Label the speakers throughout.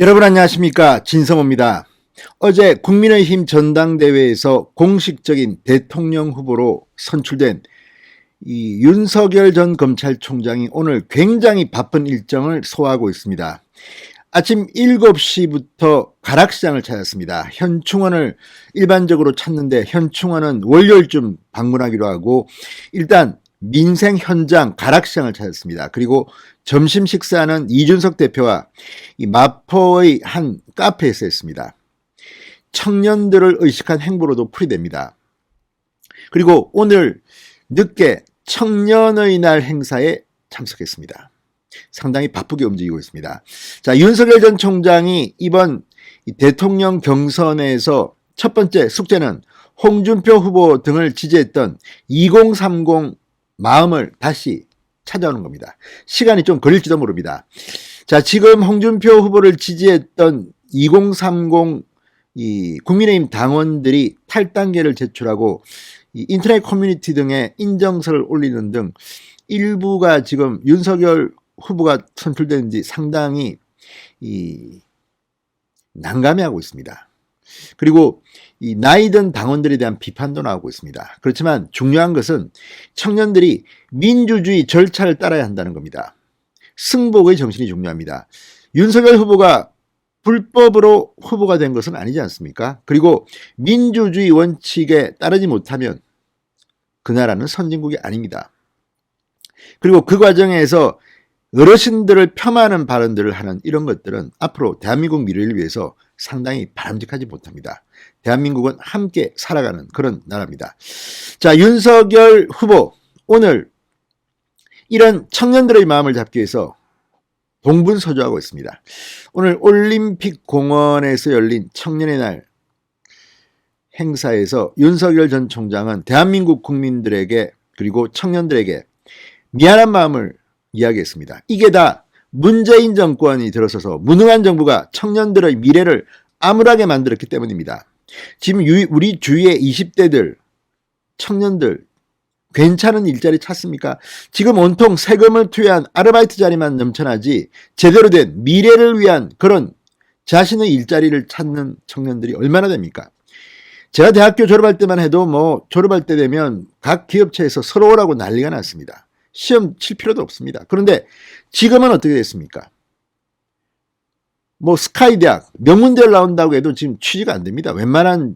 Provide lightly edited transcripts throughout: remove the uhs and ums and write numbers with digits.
Speaker 1: 여러분 안녕하십니까, 진성호입니다. 어제 국민의힘 전당대회에서 공식적인 대통령 후보로 선출된 이 윤석열 전 검찰총장이 오늘 굉장히 바쁜 일정을 소화하고 있습니다. 아침 7시부터 가락시장을 찾았습니다. 현충원을 일반적으로 찾는데 현충원은 월요일쯤 방문하기로 하고 일단 민생 현장 가락시장을 찾았습니다. 그리고 점심 식사는 이준석 대표와 이 마포의 한 카페에서 했습니다. 청년들을 의식한 행보로도 풀이됩니다. 그리고 오늘 늦게 청년의 날 행사에 참석했습니다. 상당히 바쁘게 움직이고 있습니다. 자, 윤석열 전 총장이 이번 대통령 경선에서 첫 번째 숙제는 홍준표 후보 등을 지지했던 2030 마음을 다시 찾아오는 겁니다. 시간이 좀 걸릴지도 모릅니다. 자, 지금 홍준표 후보를 지지했던 2030 이 국민의힘 당원들이 탈당계를 제출하고 이 인터넷 커뮤니티 등에 인정서를 올리는 등 일부가 지금 윤석열 후보가 선출된 지 상당히 난감해하고 있습니다. 그리고 이 나이든 당원들에 대한 비판도 나오고 있습니다. 그렇지만 중요한 것은 청년들이 민주주의 절차를 따라야 한다는 겁니다. 승복의 정신이 중요합니다. 윤석열 후보가 불법으로 후보가 된 것은 아니지 않습니까? 그리고 민주주의 원칙에 따르지 못하면 그 나라는 선진국이 아닙니다. 그리고 그 과정에서 어르신들을 폄하하는 발언들을 하는 이런 것들은 앞으로 대한민국 미래를 위해서 상당히 바람직하지 못합니다. 대한민국은 함께 살아가는 그런 나라입니다. 자, 윤석열 후보 오늘 이런 청년들의 마음을 잡기 위해서 동분서주하고 있습니다. 오늘 올림픽 공원에서 열린 청년의 날 행사에서 윤석열 전 총장은 대한민국 국민들에게 그리고 청년들에게 미안한 마음을 이야기했습니다. 이게 다 문재인 정권이 들어서서 무능한 정부가 청년들의 미래를 암울하게 만들었기 때문입니다. 지금 우리 주위의 20대들, 청년들 괜찮은 일자리 찾습니까? 지금 온통 세금을 투여한 아르바이트 자리만 넘쳐나지 제대로 된 미래를 위한 그런 자신의 일자리를 찾는 청년들이 얼마나 됩니까? 제가 대학교 졸업할 때만 해도 졸업할 때 되면 각 기업체에서 서로 오라고 난리가 났습니다. 시험 칠 필요도 없습니다. 그런데 지금은 어떻게 됐습니까? 스카이 대학, 명문대를 나온다고 해도 지금 취직이 안 됩니다. 웬만한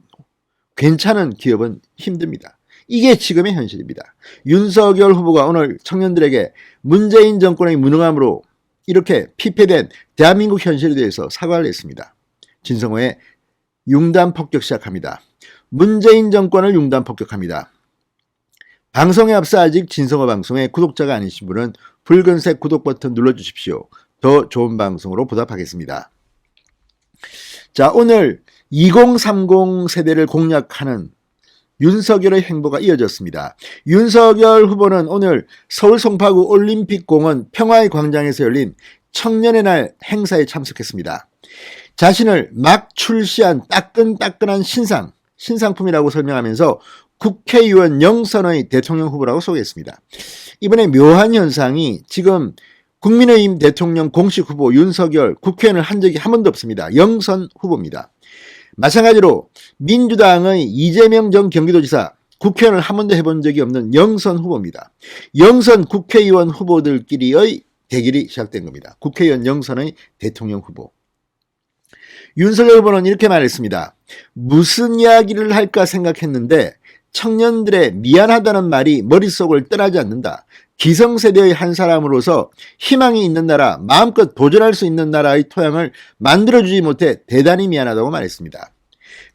Speaker 1: 괜찮은 기업은 힘듭니다. 이게 지금의 현실입니다. 윤석열 후보가 오늘 청년들에게 문재인 정권의 무능함으로 이렇게 피폐된 대한민국 현실에 대해서 사과를 했습니다. 진성호의 융단 폭격 시작합니다. 문재인 정권을 융단 폭격합니다. 방송에 앞서 아직 진성호 방송의 구독자가 아니신 분은 붉은색 구독 버튼 눌러주십시오. 더 좋은 방송으로 보답하겠습니다. 자, 오늘 2030 세대를 공략하는 윤석열의 행보가 이어졌습니다. 윤석열 후보는 오늘 서울 송파구 올림픽공원 평화의 광장에서 열린 청년의 날 행사에 참석했습니다. 자신을 막 출시한 따끈따끈한 신상품이라고 설명하면서 국회의원 영선의 대통령 후보라고 소개했습니다. 이번에 묘한 현상이 지금 국민의힘 대통령 공식 후보 윤석열 국회의원을 한 적이 한 번도 없습니다. 영선 후보입니다. 마찬가지로 민주당의 이재명 전 경기도지사 국회의원을 한 번도 해본 적이 없는 영선 후보입니다. 영선 국회의원 후보들끼리의 대결이 시작된 겁니다. 국회의원 영선의 대통령 후보. 윤석열 후보는 이렇게 말했습니다. 무슨 이야기를 할까 생각했는데 청년들의 미안하다는 말이 머릿속을 떠나지 않는다. 기성세대의 한 사람으로서 희망이 있는 나라, 마음껏 도전할 수 있는 나라의 토양을 만들어주지 못해 대단히 미안하다고 말했습니다.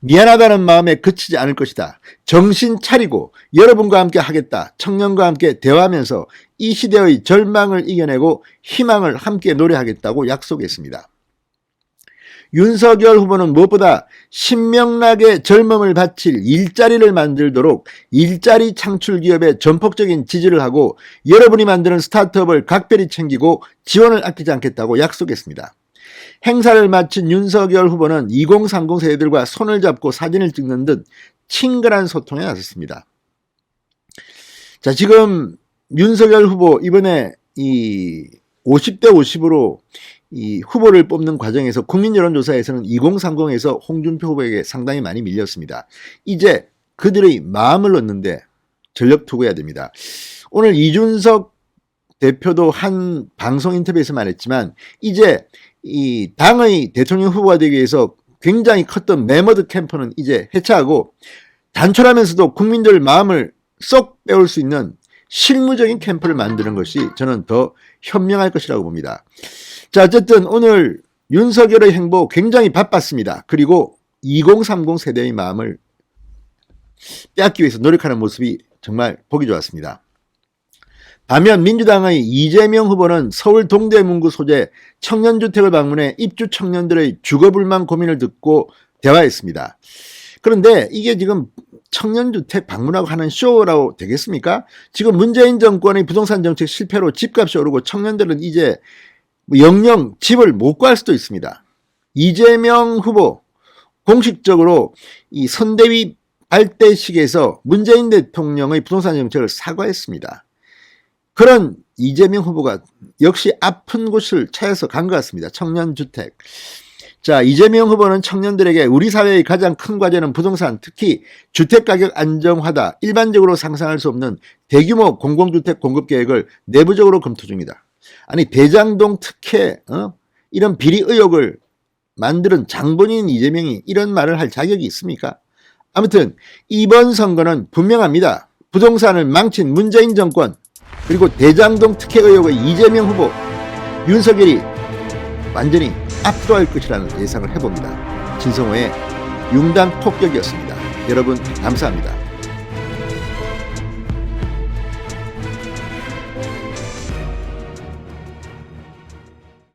Speaker 1: 미안하다는 마음에 그치지 않을 것이다. 정신 차리고 여러분과 함께 하겠다. 청년과 함께 대화하면서 이 시대의 절망을 이겨내고 희망을 함께 노래하겠다고 약속했습니다. 윤석열 후보는 무엇보다 신명나게 젊음을 바칠 일자리를 만들도록 일자리 창출 기업에 전폭적인 지지를 하고 여러분이 만드는 스타트업을 각별히 챙기고 지원을 아끼지 않겠다고 약속했습니다. 행사를 마친 윤석열 후보는 2030 세대들과 손을 잡고 사진을 찍는 듯 친근한 소통에 나섰습니다. 자, 지금 윤석열 후보 이번에 이 50대 50으로 이 후보를 뽑는 과정에서 국민 여론조사에서는 2030에서 홍준표 후보에게 상당히 많이 밀렸습니다. 이제 그들의 마음을 얻는데 전력 투구해야 됩니다. 오늘 이준석 대표도 한 방송 인터뷰에서 말했지만 이제 이 당의 대통령 후보가 되기 위해서 굉장히 컸던 매머드 캠프는 이제 해체하고 단촐하면서도 국민들 마음을 쏙 빼올 수 있는 실무적인 캠프를 만드는 것이 저는 더 현명할 것이라고 봅니다. 자, 어쨌든 오늘 윤석열의 행보 굉장히 바빴습니다. 그리고 2030 세대의 마음을 빼앗기 위해서 노력하는 모습이 정말 보기 좋았습니다. 반면 민주당의 이재명 후보는 서울 동대문구 소재 청년주택을 방문해 입주 청년들의 주거불만 고민을 듣고 대화했습니다. 그런데 이게 지금 청년주택 방문하고 하는 쇼라고 되겠습니까? 지금 문재인 정권의 부동산 정책 실패로 집값이 오르고 청년들은 이제 영영 집을 못 구할 수도 있습니다. 이재명 후보 공식적으로 이 선대위 발대식에서 문재인 대통령의 부동산 정책을 사과했습니다. 그런 이재명 후보가 역시 아픈 곳을 찾아서 간 것 같습니다. 청년주택. 자, 이재명 후보는 청년들에게 우리 사회의 가장 큰 과제는 부동산, 특히 주택가격 안정화다. 일반적으로 상상할 수 없는 대규모 공공주택 공급 계획을 내부적으로 검토 중이다. 아니, 대장동 특혜, 이런 비리 의혹을 만드는 장본인 이재명이 이런 말을 할 자격이 있습니까? 아무튼 이번 선거는 분명합니다. 부동산을 망친 문재인 정권, 그리고 대장동 특혜 의혹의 이재명 후보, 윤석열이 완전히 압도할 것이라는 예상을 해봅니다. 진성호의 융단 폭격이었습니다. 여러분 감사합니다.